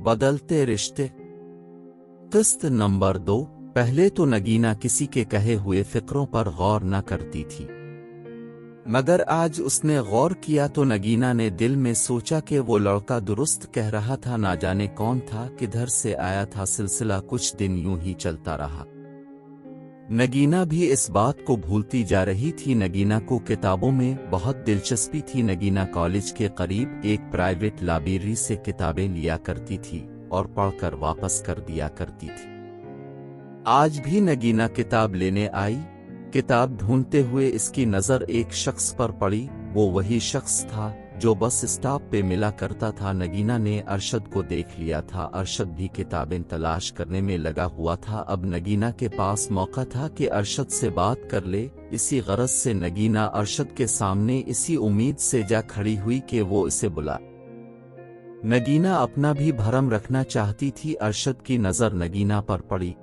बदलते रिश्ते। किस्त नंबर 2। पहले तो नगीना किसी के कहे हुए फिक्रों पर गौर न करती थी, मगर आज उसने गौर किया तो नगीना ने दिल में सोचा कि वो लड़का दुरुस्त कह रहा था। ना जाने कौन था, किधर से आया था। सिलसिला कुछ दिन यूं ही चलता रहा। नगीना भी इस बात को भूलती जा रही थी। नगीना को किताबों में बहुत दिलचस्पी थी। नगीना कॉलेज के करीब एक प्राइवेट लाइब्रेरी से किताबें लिया करती थी और पढ़कर वापस कर दिया करती थी। आज भी नगीना किताब लेने आई। किताब ढूंढते हुए इसकी नज़र एक शख्स पर पड़ी। वो वही शख्स था जो बस स्टॉप पे मिला करता था। नगीना ने अरशद को देख लिया था। अरशद भी किताबें तलाश करने में लगा हुआ था। अब नगीना के पास मौका था कि अरशद से बात कर ले। इसी गरज से नगीना अरशद के सामने इसी उम्मीद से जा खड़ी हुई कि वो इसे बुला। नगीना अपना भी भरम रखना चाहती थी। अरशद की नज़र नगीना पर पड़ी।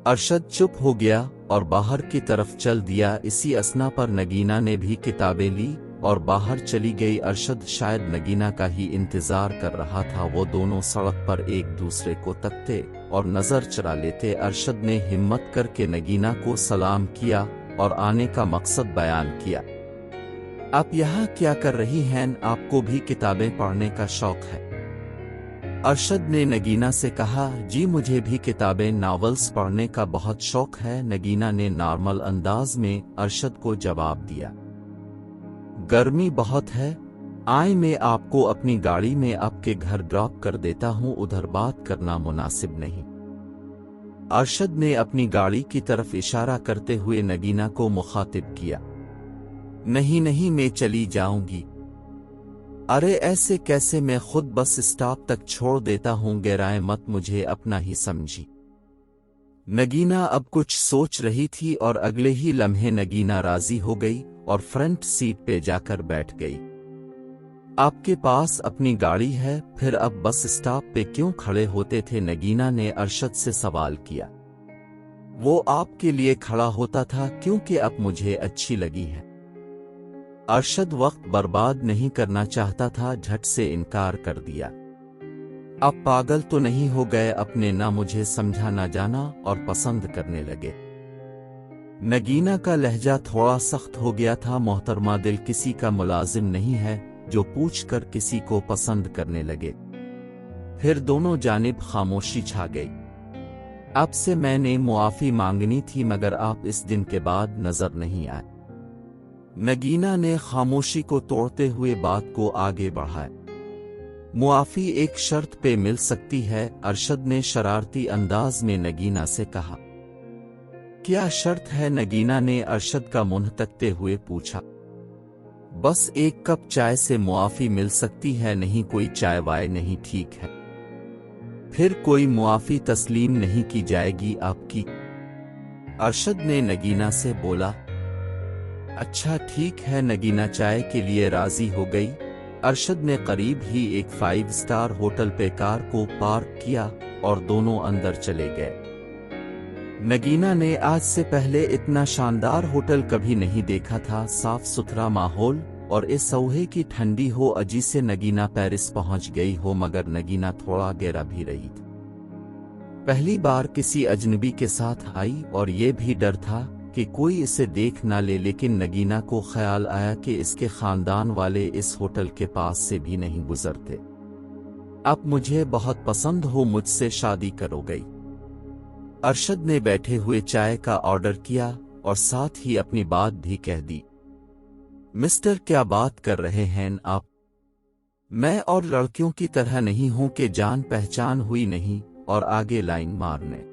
अरशद चुप हो गया और बाहर की तरफ चल दिया। इसी असना पर नगीना ने भी किताबें ली और बाहर चली गई। अरशद शायद नगीना का ही इंतजार कर रहा था। वो दोनों सड़क पर एक दूसरे को तकते और नजर चुरा लेते। अरशद ने हिम्मत करके नगीना को सलाम किया और आने का मकसद बयान किया। आप यहाँ क्या कर रही हैं? आपको भी किताबें पढ़ने का शौक है? अरशद ने नगीना से कहा, जी मुझे भी किताबें नॉवेल्स पढ़ने का बहुत शौक है। नगीना ने नॉर्मल अंदाज में अरशद को जवाब दिया। गर्मी बहुत है, आए मैं आपको अपनी गाड़ी में आपके घर ड्रॉप कर देता हूँ। उधर बात करना मुनासिब नहीं। अरशद ने अपनी गाड़ी की तरफ इशारा करते हुए नगीना को मुखातिब किया। नहीं नहीं, मैं चली जाऊंगी। अरे ऐसे कैसे, मैं खुद बस स्टॉप तक छोड़ देता हूँ। गिराए मत, मुझे अपना ही समझी। नगीना अब कुछ सोच रही थी और अगले ही लम्हे नगीना राजी हो गई और फ्रंट सीट पे जाकर बैठ गई। आपके पास अपनी गाड़ी है, फिर अब बस स्टॉप पे क्यों खड़े होते थे? नगीना ने अरशद से सवाल किया। वो आपके लिए खड़ा होता था क्योंकि अब मुझे अच्छी लगी है। अरशद वक्त बर्बाद नहीं करना चाहता था, झट से इनकार कर दिया। आप पागल तो नहीं हो गए? अपने ना मुझे समझा ना जाना और पसंद करने लगे। नगीना का लहजा थोड़ा सख्त हो गया था। मोहतरमा, दिल किसी का मुलाजिम नहीं है जो पूछकर किसी को पसंद करने लगे। फिर दोनों जानिब खामोशी छा गई। आपसे मैंने मुआफी मांगनी थी, मगर आप इस दिन के बाद नजर नहीं आए। नगीना ने खामोशी को तोड़ते हुए बात को आगे बढ़ाया। मुआफी एक शर्त पे मिल सकती है, अरशद ने शरारती अंदाज में नगीना से कहा। क्या शर्त है? नगीना ने अरशद का मुंह तकते हुए पूछा। बस एक कप चाय से मुआफी मिल सकती है, नहीं कोई चाय वाय नहीं, ठीक है? फिर कोई मुआफी तस्लीम नहीं की जाएगी आपकी? अरशद ने नगीना से बोला। अच्छा ठीक है। नगीना चाय के लिए राजी हो गई। अरशद ने करीब ही एक 5 स्टार होटल पे कार को पार्क किया और दोनों अंदर चले गए। नगीना ने आज से पहले इतना शानदार होटल कभी नहीं देखा था। साफ सुथरा माहौल और इस सौहे की ठंडी हो अजी से नगीना पेरिस पहुंच गई हो, मगर नगीना थोड़ा गहरा भी रही थी। पहली बार किसी अजनबी के साथ आई और ये भी डर था कि कोई इसे देख ना ले, लेकिन नगीना को ख्याल आया कि इसके खानदान वाले इस होटल के पास से भी नहीं गुजरते। आप मुझे बहुत पसंद हो, मुझसे शादी करोगे? अरशद ने बैठे हुए चाय का ऑर्डर किया और साथ ही अपनी बात भी कह दी। मिस्टर, क्या बात कर रहे हैं आप? मैं और लड़कियों की तरह नहीं हूं कि जान पहचान हुई नहीं और आगे लाइन मारने।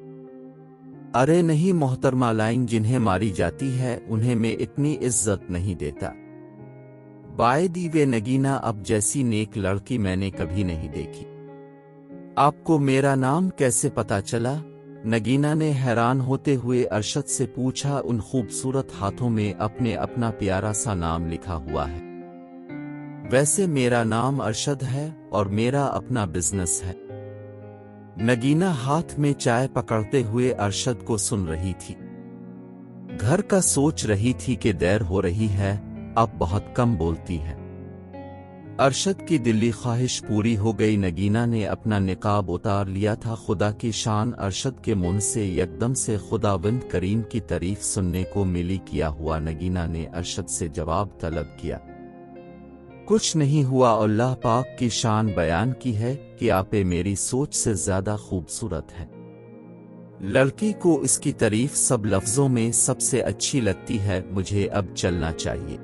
अरे नहीं मोहतरमा, लाइन जिन्हें मारी जाती है उन्हें मैं इतनी इज्जत नहीं देता। बाय दी वे नगीना, अब जैसी नेक लड़की मैंने कभी नहीं देखी। आपको मेरा नाम कैसे पता चला? नगीना ने हैरान होते हुए अरशद से पूछा। उन खूबसूरत हाथों में अपना प्यारा सा नाम लिखा हुआ है। वैसे मेरा नाम अरशद है और मेरा अपना बिजनेस है। नगीना हाथ में चाय पकड़ते हुए अरशद को सुन रही थी। घर का सोच रही थी कि देर हो रही है, अब बहुत कम बोलती है। अरशद की दिली ख्वाहिश पूरी हो गई। नगीना ने अपना निकाब उतार लिया था। खुदा की शान अरशद के मुंह से यकदम से खुदावंद करीम की तारीफ सुनने को मिली। किया हुआ नगीना ने अरशद से जवाब तलब किया, कुछ नहीं हुआ। अल्लाह पाक की शान बयान की है कि आपे मेरी सोच से ज्यादा खूबसूरत है। लड़की को इसकी तारीफ सब लफ्जों में सबसे अच्छी लगती है। मुझे अब चलना चाहिए।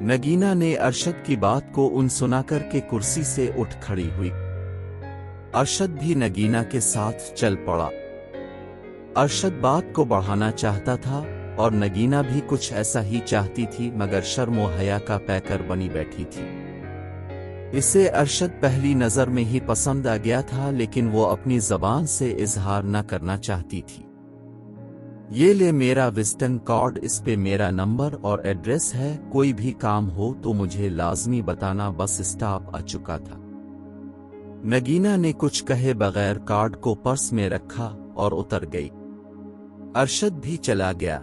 नगीना ने अरशद की बात को उन सुनाकर के कुर्सी से उठ खड़ी हुई। अरशद भी नगीना के साथ चल पड़ा। अरशद बात को बढ़ाना चाहता था और नगीना भी कुछ ऐसा ही चाहती थी, मगर शर्म व हया का पैकर बनी बैठी थी। इसे अरशद पहली नजर में ही पसंद आ गया था, लेकिन वो अपनी जबान से इजहार न करना चाहती थी। ये ले मेरा विजिटिंग कार्ड, इस पे मेरा नंबर और एड्रेस है। कोई भी काम हो तो मुझे लाजमी बताना। बस स्टॉप आ चुका था। नगीना ने कुछ कहे बगैर कार्ड को पर्स में रखा और उतर गई। अरशद भी चला गया।